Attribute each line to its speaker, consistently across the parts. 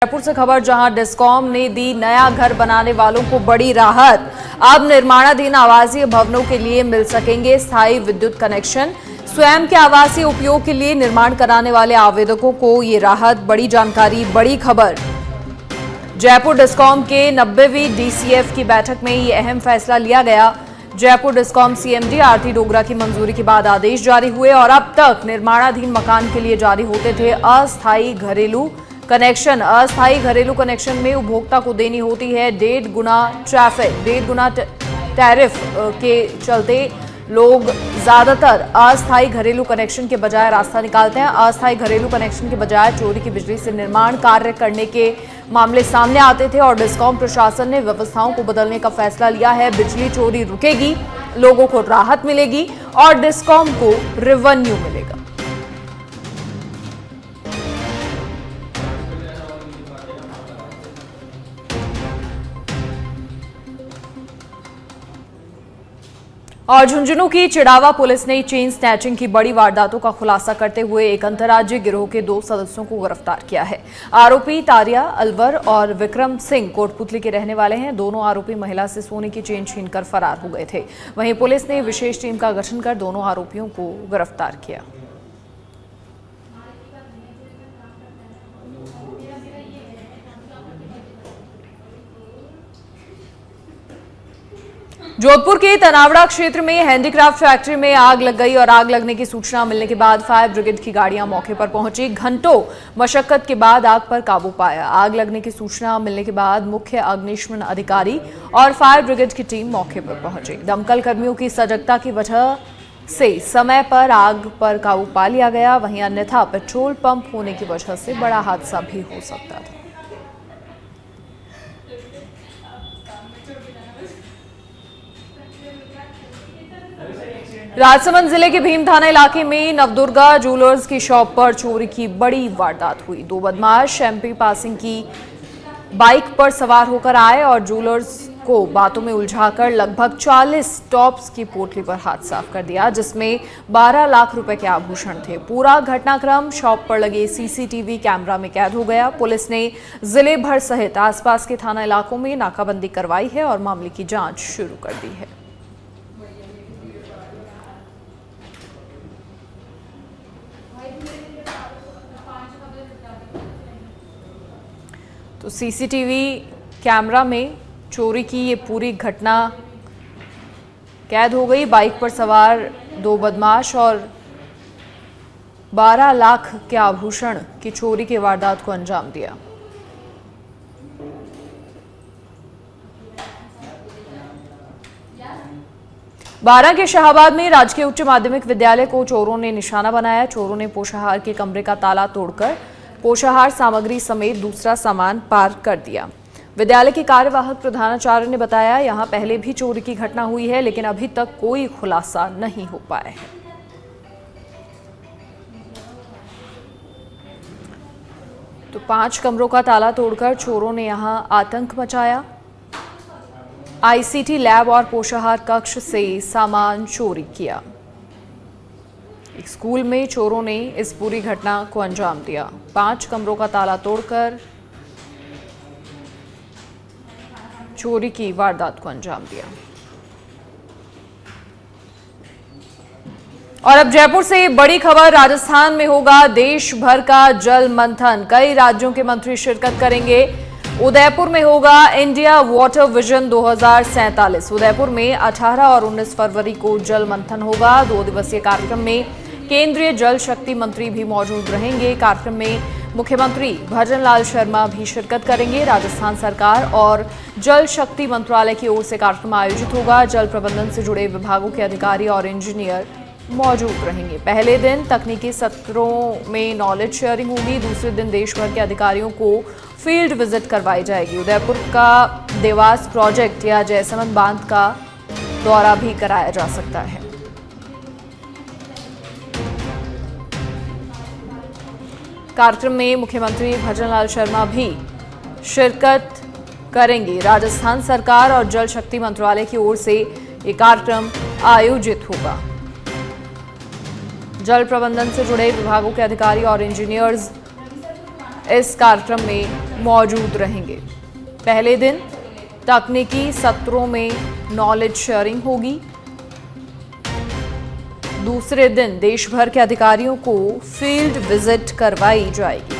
Speaker 1: जयपुर से खबर, जहां डिस्कॉम ने दी नया घर बनाने वालों को बड़ी राहत। अब निर्माणाधीन आवासीय भवनों के लिए मिल सकेंगे स्थायी विद्युत कनेक्शन। स्वयं के आवासीय उपयोग के लिए निर्माण कराने वाले आवेदकों को ये राहत। बड़ी जानकारी, बड़ी खबर। जयपुर डिस्कॉम के 90वीं DCF की बैठक में ये अहम फैसला लिया गया। जयपुर डिस्कॉम CMD आरती डोगरा की मंजूरी के बाद आदेश जारी हुए और अब तक निर्माणाधीन मकान के लिए जारी होते थे अस्थायी घरेलू कनेक्शन। अस्थायी घरेलू कनेक्शन में उपभोक्ता को देनी होती है 1.5 गुना ट्रैफिक, 1.5 गुना टैरिफ के चलते लोग ज्यादातर अस्थायी घरेलू कनेक्शन के बजाय रास्ता निकालते हैं। अस्थायी घरेलू कनेक्शन के बजाय चोरी की बिजली से निर्माण कार्य करने के मामले सामने आते थे और डिस्कॉम प्रशासन ने व्यवस्थाओं को बदलने का फैसला लिया है। बिजली चोरी रुकेगी, लोगों को राहत मिलेगी और डिस्कॉम को रेवेन्यू मिलेगा। और झुंझुनू की चिड़ावा पुलिस ने चेन स्नैचिंग की बड़ी वारदातों का खुलासा करते हुए एक अंतर्राज्यीय गिरोह के 2 सदस्यों को गिरफ्तार किया है। आरोपी तारिया अलवर और विक्रम सिंह कोटपुतली के रहने वाले हैं। दोनों आरोपी महिला से सोने की चेन छीनकर फरार हो गए थे। वहीं पुलिस ने विशेष टीम का गठन कर दोनों आरोपियों को गिरफ्तार किया। जोधपुर के तनावड़ा क्षेत्र में हैंडीक्राफ्ट फैक्ट्री में आग लग गई और आग लगने की सूचना मिलने के बाद फायर ब्रिगेड की गाड़ियां मौके पर पहुंची। घंटों मशक्कत के बाद आग पर काबू पाया। आग लगने की सूचना मिलने के बाद मुख्य अग्निशमन अधिकारी और फायर ब्रिगेड की टीम मौके पर पहुंची। दमकल कर्मियों की सजगता की वजह से समय पर आग पर काबू पा लिया गया। वहीं अन्यथा पेट्रोल पंप होने की वजह से बड़ा हादसा भी हो सकता था। राजसमंद जिले के भीम थाना इलाके में नवदुर्गा ज्वेलर्स की शॉप पर चोरी की बड़ी वारदात हुई। 2 बदमाश MP पासिंग की बाइक पर सवार होकर आए और ज्वेलर्स को बातों में उलझाकर लगभग 40 टॉप्स की पोटली पर हाथ साफ कर दिया, जिसमें 12 लाख रुपए के आभूषण थे। पूरा घटनाक्रम शॉप पर लगे CCTV कैमरा में कैद हो गया। पुलिस ने जिले भर सहित आसपास के थाना इलाकों में नाकाबंदी करवाई है और मामले की जांच शुरू कर दी है। तो CCTV कैमरा में चोरी की ये पूरी घटना कैद हो गई। बाइक पर सवार 2 बदमाश और 12 लाख के आभूषण की चोरी की वारदात को अंजाम दिया। बारां के शाहबाद में राजकीय उच्च माध्यमिक विद्यालय को चोरों ने निशाना बनाया। चोरों ने पोषाहार के कमरे का ताला तोड़कर पोषाहार सामग्री समेत दूसरा सामान पार कर दिया। विद्यालय के कार्यवाहक प्रधानाचार्य ने बताया, यहां पहले भी चोरी की घटना हुई है, लेकिन अभी तक कोई खुलासा नहीं हो पाया है। तो 5 कमरों का ताला तोड़कर चोरों ने यहां आतंक मचाया। ICT लैब और पोषाहार कक्ष से सामान चोरी किया। एक स्कूल में चोरों ने इस पूरी घटना को अंजाम दिया। 5 कमरों का ताला तोड़कर चोरी की वारदात को अंजाम दिया। और अब जयपुर से बड़ी खबर, राजस्थान में होगा देश भर का जल मंथन। कई राज्यों के मंत्री शिरकत करेंगे। उदयपुर में होगा इंडिया वाटर विजन 2047। उदयपुर में 18 और 19 फरवरी को जल मंथन होगा। 2 दिवसीय कार्यक्रम में केंद्रीय जल शक्ति मंत्री भी मौजूद रहेंगे। कार्यक्रम में मुख्यमंत्री भजनलाल शर्मा भी शिरकत करेंगे। राजस्थान सरकार और जल शक्ति मंत्रालय की ओर से कार्यक्रम आयोजित होगा। जल प्रबंधन से जुड़े विभागों के अधिकारी और इंजीनियर मौजूद रहेंगे। पहले दिन तकनीकी सत्रों में नॉलेज शेयरिंग होगी। दूसरे दिन देश भर के अधिकारियों को फील्ड विजिट करवाई जाएगी। उदयपुर का देवास प्रोजेक्ट या जयसमंद बांध का दौरा भी कराया जा सकता है। कार्यक्रम में मुख्यमंत्री भजनलाल शर्मा भी शिरकत करेंगे। राजस्थान सरकार और जल शक्ति मंत्रालय की ओर से ये कार्यक्रम आयोजित होगा। जल प्रबंधन से जुड़े विभागों के अधिकारी और इंजीनियर्स इस कार्यक्रम में मौजूद रहेंगे। पहले दिन तकनीकी सत्रों में नॉलेज शेयरिंग होगी। दूसरे दिन देश भर के अधिकारियों को फील्ड विजिट करवाई जाएगी।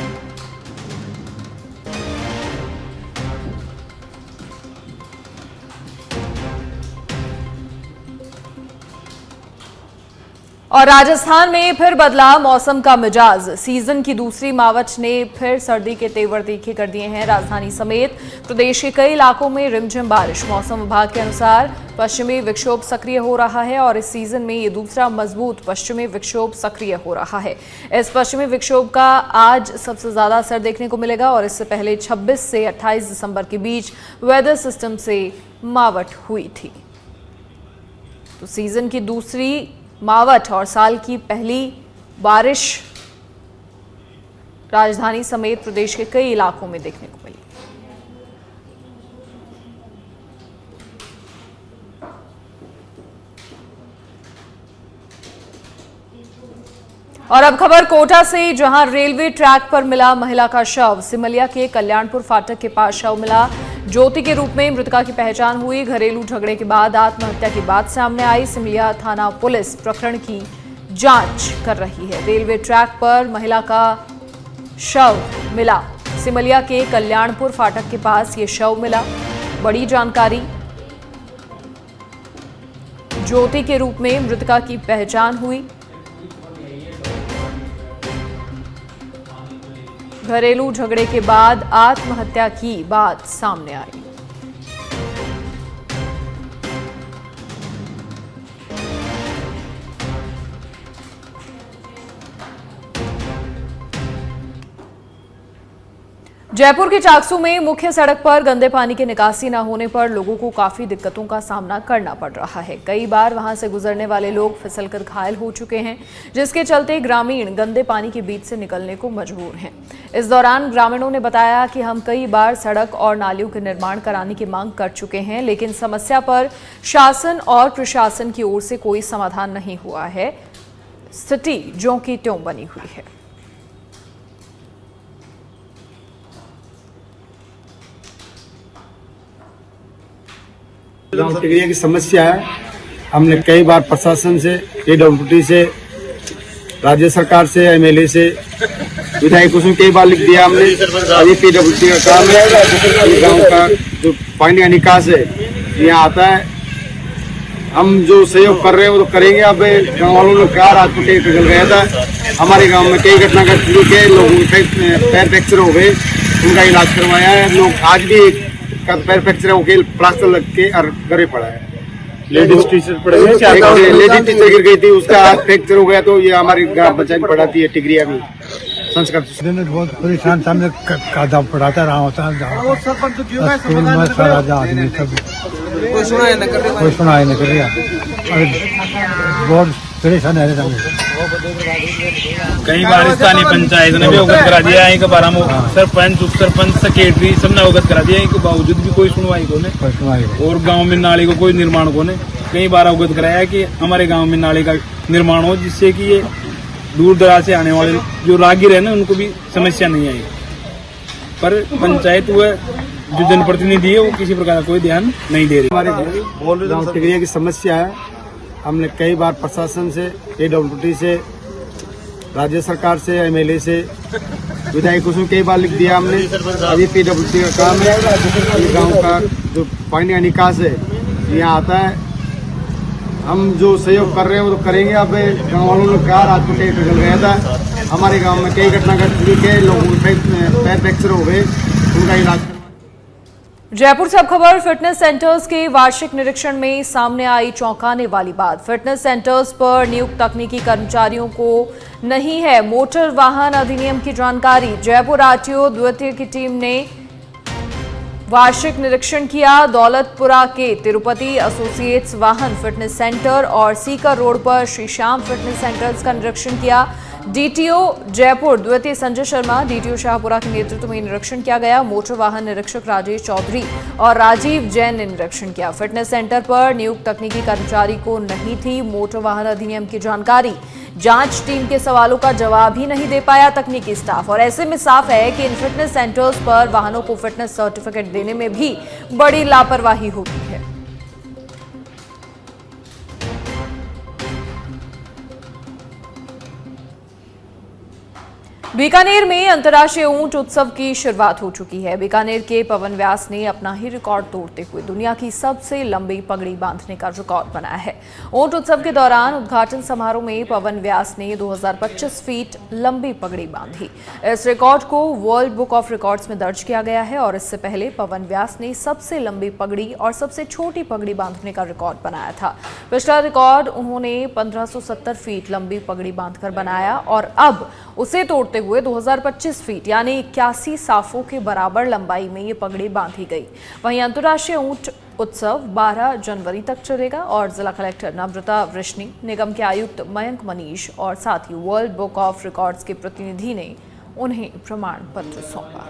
Speaker 1: और राजस्थान में फिर बदला मौसम का मिजाज। सीजन की दूसरी मावट ने फिर सर्दी के तेवर तीखे कर दिए हैं। राजधानी समेत प्रदेश के कई इलाकों में रिमझिम बारिश। मौसम विभाग के अनुसार पश्चिमी विक्षोभ सक्रिय हो रहा है और इस सीजन में ये दूसरा मजबूत पश्चिमी विक्षोभ सक्रिय हो रहा है। इस पश्चिमी विक्षोभ का आज सबसे ज्यादा असर देखने को मिलेगा और इससे पहले 26 से 28 दिसंबर के बीच वेदर सिस्टम से मावट हुई थी। तो सीजन की दूसरी मावट और साल की पहली बारिश राजधानी समेत प्रदेश के कई इलाकों में देखने को मिली। और अब खबर कोटा से, जहां रेलवे ट्रैक पर मिला महिला का शव। सिमलिया के कल्याणपुर फाटक के पास शव मिला। ज्योति के रूप में मृतका की पहचान हुई। घरेलू झगड़े के बाद आत्महत्या की बात सामने आई। सिमलिया थाना पुलिस प्रकरण की जांच कर रही है। रेलवे ट्रैक पर महिला का शव मिला। सिमलिया के कल्याणपुर फाटक के पास ये शव मिला। बड़ी जानकारी, ज्योति के रूप में मृतका की पहचान हुई। घरेलू झगड़े के बाद आत्महत्या की बात सामने आई। जयपुर के चाकसू में मुख्य सड़क पर गंदे पानी की निकासी न होने पर लोगों को काफी दिक्कतों का सामना करना पड़ रहा है। कई बार वहां से गुजरने वाले लोग फिसलकर घायल हो चुके हैं, जिसके चलते ग्रामीण गंदे पानी के बीच से निकलने को मजबूर हैं। इस दौरान ग्रामीणों ने बताया कि हम कई बार सड़क और नालियों के निर्माण कराने की मांग कर चुके हैं, लेकिन समस्या पर शासन और प्रशासन की ओर से कोई समाधान नहीं हुआ है। स्थिति ज्यों की त्यों बनी हुई है।
Speaker 2: गाँव टिगरिया की समस्या है। हमने कई बार प्रशासन से, PWD से, राज्य सरकार से, MLA से, विधायकों से कई बार लिख दिया हमने। अभी PWD का काम है। ये गाँव का जो पानी का निकास है यहाँ आता है। हम जो सहयोग कर रहे हैं वो तो करेंगे। अब गाँव वालों ने कहा, रात को टेक निकल गया था। हमारे गाँव में कई घटना घट चुकी है। लोगों के पैर फ्रैक्चर हो गए, उनका इलाज करवाया है। लोग आज भी का पैर फ्रैक्चर होकर प्लास्टर लग के और घरे पड़ा है। लेडीज टीचर लेडीज टीचर गिर गई थी, उसका हाथ फ्रैक्चर हो गया। तो ये हमारी ग्राम पंचायत पढ़ाती है टिगरिया में संस्कार।
Speaker 3: बहुत परेशान सामने पढ़ाता रहा होता है। कोई सुनाई न कर रहा। बहुत परेशान है।
Speaker 4: कई बार स्थानीय पंचायत ने भी अवगत करा दिया है। बार हम सरपंच, उप सरपंच, सेक्रेटरी सबने अवगत करा दिया है। के बावजूद भी कोई सुनवाई को नहीं। और गांव में नाले को कोई निर्माण को नहीं। कई बार अवगत कराया कि हमारे गांव में नाले का निर्माण हो, जिससे कि ये दूर दराज से आने वाले जो राहगीर है ना, उनको भी समस्या नहीं आई। पर पंचायत व जो जनप्रतिनिधि है वो किसी प्रकार का कोई ध्यान नहीं दे रही।
Speaker 2: हमारे गाँव टिगरिया की समस्या है। हमने कई बार प्रशासन से, PWD से, राज्य सरकार से, MLA से, विधायकों से कई बार लिख दिया हमने। अभी PWD का काम है। ये गाँव का जो पानी का निकास है यहाँ आता है। हम जो सहयोग कर रहे हैं वो तो करेंगे। अब गाँव वालों ने कहा, रात को टेक निकल गया था। हमारे गाँव में कई घटना घट चुकी है। लोगों के पैर फ्रैक्चर हो गए, उनका इलाज।
Speaker 1: जयपुर से अब खबर फिटनेस सेंटर्स के वार्षिक निरीक्षण में सामने आई चौंकाने वाली बात। फिटनेस सेंटर्स पर नियुक्त तकनीकी कर्मचारियों को नहीं है मोटर वाहन अधिनियम की जानकारी। जयपुर RTO द्वितीय की टीम ने वार्षिक निरीक्षण किया। दौलतपुरा के तिरुपति एसोसिएट्स वाहन फिटनेस सेंटर और सीकर रोड पर श्री श्याम फिटनेस सेंटर्स का निरीक्षण किया। DTO जयपुर द्वितीय संजय शर्मा, DTO शाहपुरा के नेतृत्व में निरीक्षण किया गया। मोटर वाहन निरीक्षक राजेश चौधरी और राजीव जैन ने निरीक्षण किया। फिटनेस सेंटर पर नियुक्त तकनीकी कर्मचारी को नहीं थी मोटर वाहन अधिनियम की जानकारी। जांच टीम के सवालों का जवाब ही नहीं दे पाया तकनीकी स्टाफ, और ऐसे में साफ है कि इन फिटनेस सेंटर्स पर वाहनों को फिटनेस सर्टिफिकेट देने में भी बड़ी लापरवाही होती है। बीकानेर में अंतर्राष्ट्रीय ऊंट उत्सव की शुरुआत हो चुकी है। बीकानेर के पवन व्यास ने अपना ही रिकॉर्ड तोड़ते हुए दुनिया की सबसे लंबी पगड़ी बांधने का रिकॉर्ड बनाया है। ऊंट उत्सव के दौरान उद्घाटन समारोह में पवन व्यास ने 2025 फीट लंबी पगड़ी बांधी। इस रिकॉर्ड को वर्ल्ड बुक ऑफ रिकॉर्ड्स में दर्ज किया गया है और इससे पहले पवन व्यास ने सबसे लंबी पगड़ी और सबसे छोटी पगड़ी बांधने का रिकॉर्ड बनाया था। पिछला रिकॉर्ड उन्होंने 1570 फीट लंबी पगड़ी बांधकर बनाया और अब उसे तोड़ते हुए 2025 फीट यानी 81 साफों के बराबर लंबाई में ये पगड़ी बांधी गई। वहीं अंतर्राष्ट्रीय ऊंट उत्सव 12 जनवरी तक चलेगा और जिला कलेक्टर नम्रता वृष्णि, निगम के आयुक्त मयंक मनीष और साथ ही वर्ल्ड बुक ऑफ रिकॉर्ड्स के प्रतिनिधि ने उन्हें प्रमाण पत्र सौंपा।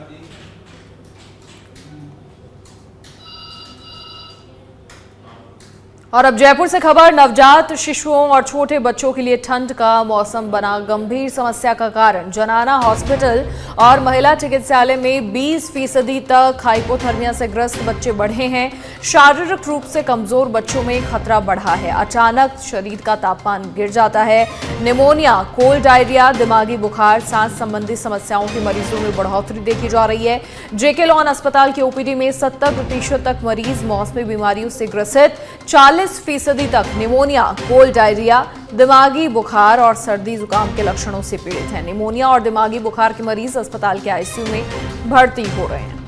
Speaker 1: और अब जयपुर से खबर, नवजात शिशुओं और छोटे बच्चों के लिए ठंड का मौसम बना गंभीर समस्या का कारण। जनाना हॉस्पिटल और महिला चिकित्सालय में 20% तक हाइपोथर्मिया से ग्रस्त बच्चे बढ़े हैं। शारीरिक रूप से कमजोर बच्चों में खतरा बढ़ा है। अचानक शरीर का तापमान गिर जाता है। निमोनिया, कोल्ड डायरिया, दिमागी बुखार, सांस संबंधी समस्याओं के मरीजों में बढ़ोतरी देखी जा रही है। जेके लॉन अस्पताल के ओपीडी में 70% तक मरीज मौसमी बीमारियों से ग्रसित, 40% तक निमोनिया, कोल्ड डायरिया, दिमागी बुखार और सर्दी जुकाम के लक्षणों से पीड़ित हैं। निमोनिया और दिमागी बुखार के मरीज अस्पताल के आईसीयू में भर्ती हो रहे हैं।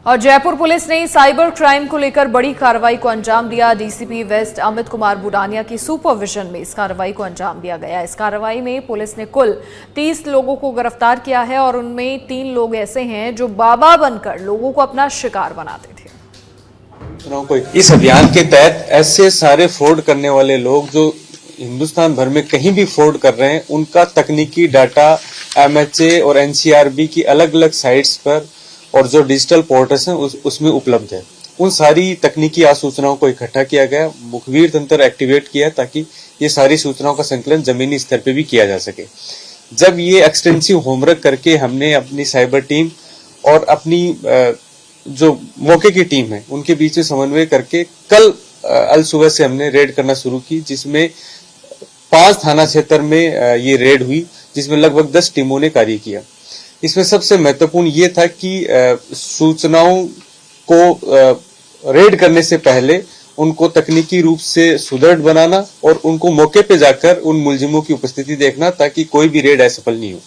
Speaker 1: और जयपुर पुलिस ने साइबर क्राइम को लेकर बड़ी कार्रवाई को अंजाम दिया। डीसीपी वेस्ट अमित कुमार बुडानिया की सुपरविजन में इस कार्रवाई को अंजाम दिया गया। इस कार्रवाई में पुलिस ने कुल 30 लोगों को गिरफ्तार किया है और उनमें 3 लोग ऐसे हैं जो बाबा बनकर लोगों को अपना शिकार बनाते थे।
Speaker 5: इस अभियान के तहत ऐसे सारे फ्रॉड करने वाले लोग जो हिंदुस्तान भर में कहीं भी फ्रॉड कर रहे हैं, उनका तकनीकी डाटा एमएचए और एनसीआरबी की अलग अलग साइट्स पर और जो डिजिटल पोर्टल्स हैं उसमें उपलब्ध है। उन सारी तकनीकी आसूचनाओं को इकट्ठा किया गया, मुखबिर तंत्र एक्टिवेट किया ताकि ये सारी सूचनाओं का संकलन जमीनी स्तर पे भी किया जा सके। जब ये एक्सटेंसिव होमवर्क करके हमने अपनी साइबर टीम और अपनी जो मौके की टीम है उनके बीच में समन्वय करके कल अल सुबह से हमने रेड करना शुरू की, जिसमें 5 थाना क्षेत्र में ये रेड हुई, जिसमें लगभग 10 टीमों ने कार्य किया। इसमें सबसे महत्वपूर्ण ये था कि सूचनाओं को रेड करने से पहले उनको तकनीकी रूप से सुदृढ़ बनाना और उनको मौके पे जाकर उन मुलजिमों की उपस्थिति देखना ताकि कोई भी रेड असफल नहीं हो।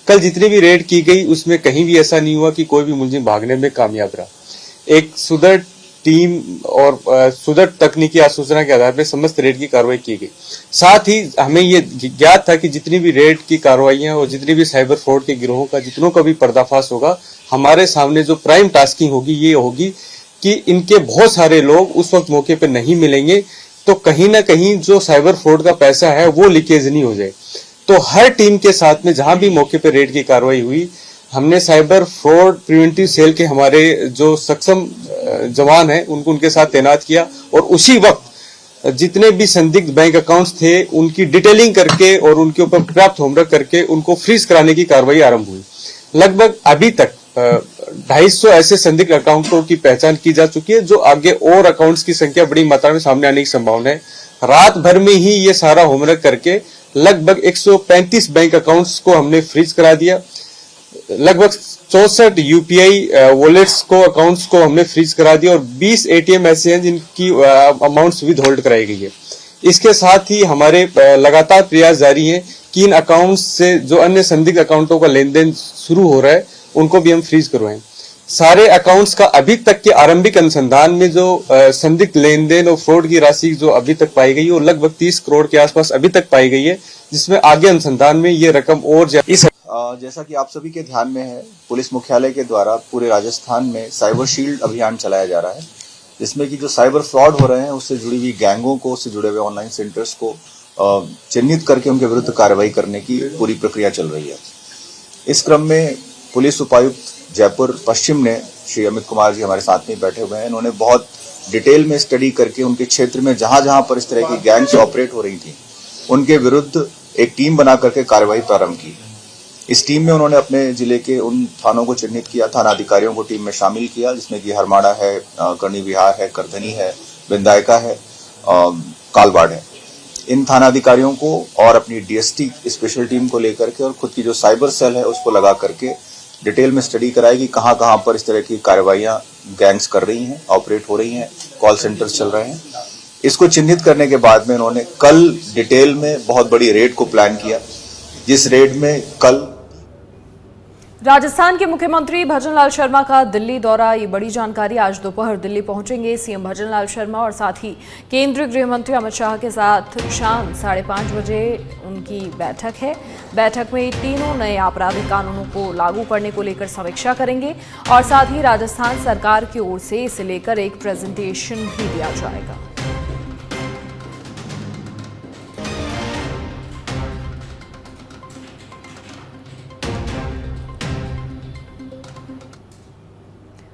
Speaker 5: कल जितनी भी रेड की गई उसमें कहीं भी ऐसा नहीं हुआ कि कोई भी मुलजिम भागने में कामयाब रहा। एक सुदृढ़ टीम और सुदृढ़ तकनीकी आसूचना के आधार पर समस्त रेड की कार्रवाई की गई। साथ ही हमें ये ज्ञात था कि जितनी भी रेड की कार्रवाइयां और जितनी भी साइबर फ्रॉड के गिरोहों का जितनों का भी पर्दाफाश होगा, हमारे सामने जो प्राइम टास्किंग होगी ये होगी कि इनके बहुत सारे लोग उस वक्त मौके पर नहीं मिलेंगे, तो कहीं ना कहीं जो साइबर फ्रॉड का पैसा है वो लीकेज नहीं हो जाए। तो हर टीम के साथ में जहां भी मौके पर रेड की कार्रवाई हुई, हमने साइबर फ्रॉड प्रिवेंटिव सेल के हमारे जो सक्षम जवान हैं उनको उनके साथ तैनात किया और उसी वक्त जितने भी संदिग्ध बैंक अकाउंट्स थे उनकी डिटेलिंग करके और उनके ऊपर पर्याप्त होमवर्क करके उनको फ्रीज कराने की कार्रवाई आरंभ हुई। लगभग अभी तक 250 ऐसे संदिग्ध अकाउंटों की पहचान की जा चुकी है, जो आगे और अकाउंट्स की संख्या बड़ी मात्रा में सामने आने की संभावना है। रात भर में ही ये सारा होमवर्क करके लगभग 135 बैंक अकाउंट्स को हमने फ्रीज करा दिया। लगभग 64 यूपीआई वॉलेट्स को अकाउंट्स को हमने फ्रीज करा दिया और 20 एटीएम ऐसे हैं जिनकी अमाउंट्स विद होल्ड कराई गई है। इसके साथ ही हमारे लगातार प्रयास जारी है कि इन अकाउंट्स से जो अन्य संदिग्ध अकाउंटों का लेन देन शुरू हो रहा है उनको भी हम फ्रीज करवाएं। सारे अकाउंट्स का अभी तक के आरंभिक अनुसंधान में जो संदिग्ध लेन देन और फ्रॉड की राशि जो अभी तक पाई गई है वो लगभग 30 करोड़ के आसपास अभी तक पाई गई है, जिसमें आगे अनुसंधान में ये रकम और
Speaker 6: जैसा कि आप सभी के ध्यान में है, पुलिस मुख्यालय के द्वारा पूरे राजस्थान में साइबर शील्ड अभियान चलाया जा रहा है, जिसमें कि जो साइबर फ्रॉड हो रहे हैं उससे जुड़ी हुई गैंगों को, उससे जुड़े हुए ऑनलाइन सेंटर्स को चिन्हित करके उनके विरुद्ध कार्रवाई करने की पूरी प्रक्रिया चल रही है। इस क्रम में पुलिस उपायुक्त जयपुर पश्चिम ने श्री अमित कुमार जी हमारे साथ में बैठे हुए हैं। इन्होंने बहुत डिटेल में स्टडी करके उनके क्षेत्र में जहां जहां पर इस तरह की गैंग्स ऑपरेट हो रही थी उनके विरुद्ध एक टीम बना करके कार्रवाई प्रारंभ की। इस टीम में उन्होंने अपने जिले के उन थानों को चिन्हित किया, थाना अधिकारियों को टीम में शामिल किया, जिसमें कि हरमाड़ा है, कर्णी विहार है, करधनी है, विंदायका है, कालवाड़ है। इन थाना अधिकारियों को और अपनी डीएसटी स्पेशल टीम को लेकर के और खुद की जो साइबर सेल है उसको लगा करके डिटेल में स्टडी कराई कि कहां कहां पर इस तरह की कार्रवाइयां गैंग्स कर रही हैं, ऑपरेट हो रही हैं, कॉल सेंटर्स चल रहे हैं। इसको चिन्हित करने के बाद में उन्होंने कल डिटेल में बहुत बड़ी रेड को प्लान किया, जिस रेड में कल
Speaker 1: राजस्थान के मुख्यमंत्री भजनलाल शर्मा का दिल्ली दौरा। ये बड़ी जानकारी, आज दोपहर दिल्ली पहुंचेंगे सीएम भजनलाल शर्मा और साथ ही केंद्रीय गृह मंत्री अमित शाह के साथ शाम 5:30 बजे उनकी बैठक है। बैठक में तीनों नए आपराधिक कानूनों को लागू करने को लेकर समीक्षा करेंगे और साथ ही राजस्थान सरकार की ओर से इसे लेकर एक प्रेजेंटेशन भी दिया जाएगा।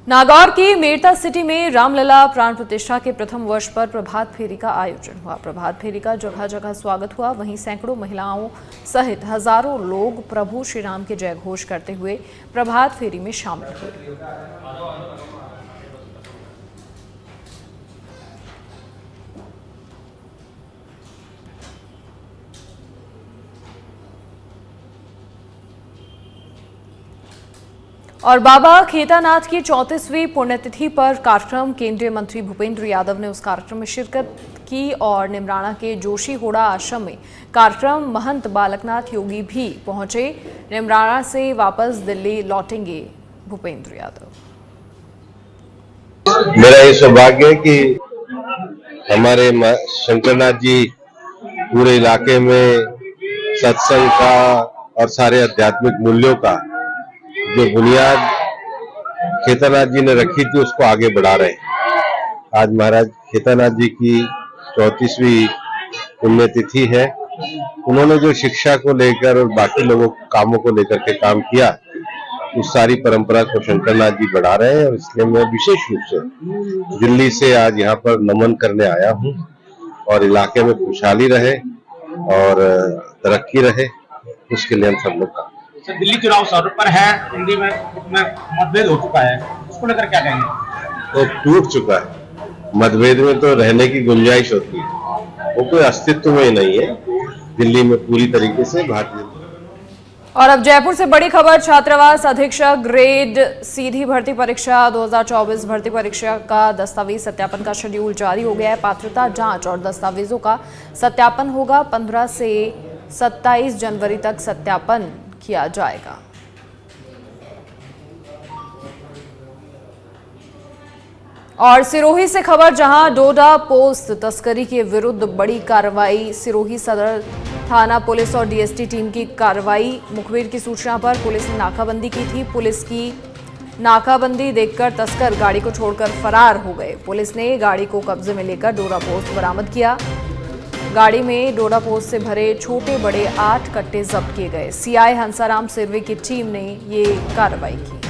Speaker 1: नागौर की मेड़ता सिटी में रामलला प्राण प्रतिष्ठा के प्रथम वर्ष पर प्रभात फेरी का आयोजन हुआ। प्रभात फेरी का जगह जगह स्वागत हुआ। वहीं सैकड़ों महिलाओं सहित हजारों लोग प्रभु श्री राम के जय घोष करते हुए प्रभात फेरी में शामिल हुए। और बाबा खेतानाथ की 34वीं पुण्यतिथि पर कार्यक्रम, केंद्रीय मंत्री भूपेंद्र यादव ने उस कार्यक्रम में शिरकत की और निमराना के जोशी होड़ा आश्रम में कार्यक्रम महंत बालकनाथ योगी भी पहुंचे। निमराना से वापस दिल्ली लौटेंगे भूपेंद्र यादव।
Speaker 7: मेरा ये सौभाग्य है कि हमारे शंकरनाथ जी पूरे इलाके में सत्संग का और सारे आध्यात्मिक मूल्यों का जो बुनियाद खेतानाथ जी ने रखी थी उसको आगे बढ़ा रहे हैं। आज महाराज खेतानाथ जी की 34वीं पुण्यतिथि है। उन्होंने जो शिक्षा को लेकर और बाकी लोगों कामों को लेकर के काम किया, उस सारी परंपरा को शंकरनाथ जी बढ़ा रहे हैं और इसलिए मैं विशेष रूप से दिल्ली से आज यहाँ पर नमन करने आया हूँ और इलाके में खुशहाली रहे और तरक्की रहे, उसके लिए हम सब लोग काम।
Speaker 8: दिल्ली चुनाव सर पर है, हिंदी में मतभेद हो चुका है, उसको लेकर क्या कहेंगे?
Speaker 7: तो टूट चुका है। मतभेद में तो रहने की गुंजाइश होती है, वो कोई अस्तित्व में ही नहीं है दिल्ली में पूरी तरीके से भारतीय।
Speaker 1: और अब जयपुर से बड़ी खबर, छात्रावास अधीक्षक ग्रेड सीधी भर्ती परीक्षा 2024 भर्ती परीक्षा का दस्तावेज सत्यापन का शेड्यूल जारी हो गया है। पात्रता जांच और दस्तावेजों का सत्यापन होगा। 15 से 27 जनवरी तक सत्यापन किया जाएगा। और सिरोही से खबर, जहां डोडा पोस्ट तस्करी के विरुद्ध बड़ी कार्रवाई। सिरोही सदर थाना पुलिस और डीएसटी टीम की कार्रवाई। मुखबिर की सूचना पर पुलिस ने नाकाबंदी की थी। पुलिस की नाकाबंदी देखकर तस्कर गाड़ी को छोड़कर फरार हो गए। पुलिस ने गाड़ी को कब्जे में लेकर डोडा पोस्ट बरामद किया। गाड़ी में डोडा पोस्ट से भरे छोटे बड़े 8 कट्टे जब्त किए गए। सीआई हंसाराम सिरवे की टीम ने ये कार्रवाई की।